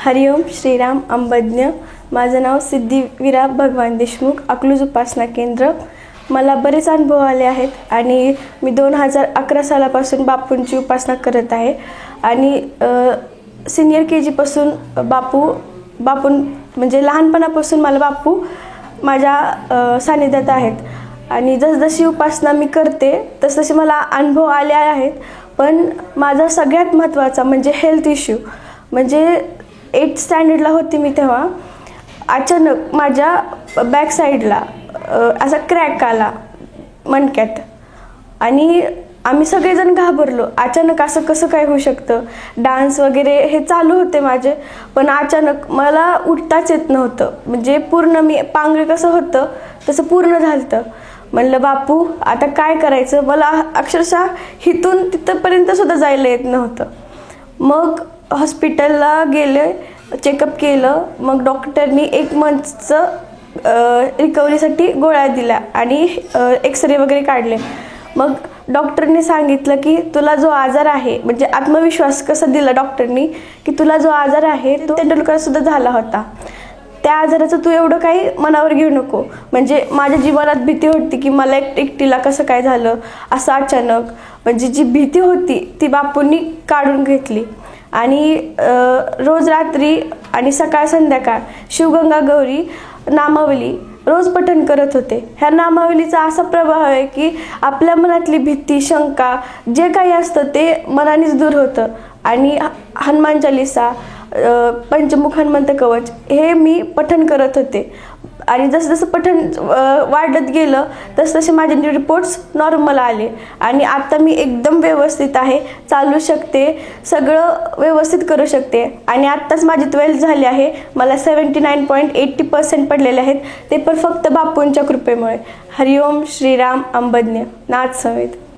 हरिओम श्रीराम अंबज्ञ। माझं नाव सिद्धिवीरा भगवान देशमुख, अकलूज उपासना केंद्र। मला बरेच अनुभव आले आहेत आणि मी 2011 सालापासून बापूंची उपासना करत आहे आणि सिनियर KG पासून बापून म्हणजे लहानपणापासून मला बापू माझ्या सानिध्यात आहेत आणि जसजशी उपासना मी करते तसतसे मला अनुभव आले आहेत। पण माझा सगळ्यात महत्त्वाचा म्हणजे हेल्थ इश्यू, म्हणजे 8th स्टँडर्डला होती मी तेव्हा अचानक माझ्या बॅक साईडला असा क्रॅक आला मणक्यात आणि आम्ही सगळेजण घाबरलो। अचानक असं कसं काय होऊ शकतं? डान्स वगैरे हे चालू होते माझे, पण अचानक मला उठताच येत नव्हतं, म्हणजे पूर्ण मी पांगळे कसं होतं तसं पूर्ण झालं। म्हणलं बापू आता काय करायचं? मला अक्षरशः इथून तिथपर्यंत सुद्धा जायला येत नव्हतं। मग हॉस्पिटलला गेले, चेकअप केलं, मग डॉक्टरनी 1 मंथचं रिकव्हरीसाठी गोळ्या दिल्या आणि एक्सरे वगैरे काढले। मग डॉक्टरने सांगितलं की तुला जो आजार आहे, म्हणजे आत्मविश्वास कसा दिला डॉक्टरनी की तुला जो आजार आहे तो तेंडुलकर सुद्धा झाला होता, त्या आजाराचं तू एवढं काही मनावर घेऊ नको। म्हणजे माझ्या जीवनात भीती होती की मला एकटीला कसं काय झालं असं अचानक, म्हणजे जी भीती होती ती बापूंनी काढून घेतली आणि रोज रात्री आणि सकाळ संध्याकाळ शिवगंगा गौरी नामावली रोज पठण करत होते। ह्या नामावलीचा असा प्रभाव आहे की आपल्या मनातली भीती शंका जे काही असतं ते मनानेच दूर होतं आणि हनुमान चालीसा, पंचमुख हनुमंत कवच हे मी पठण करत होते आणि जसं पठण वाढत गेलं तसतसे माझे रिपोर्ट्स नॉर्मल आले आणि आता मी एकदम व्यवस्थित आहे, चालू शकते, सगळं व्यवस्थित करू शकते आणि आत्ताच माझी 12th झाली आहे। मला 79.80% पडलेले आहेत, ते पण फक्त बापूंच्या कृपेमुळे। हरिओम श्रीराम अंबज्ञ। नाथ समेत।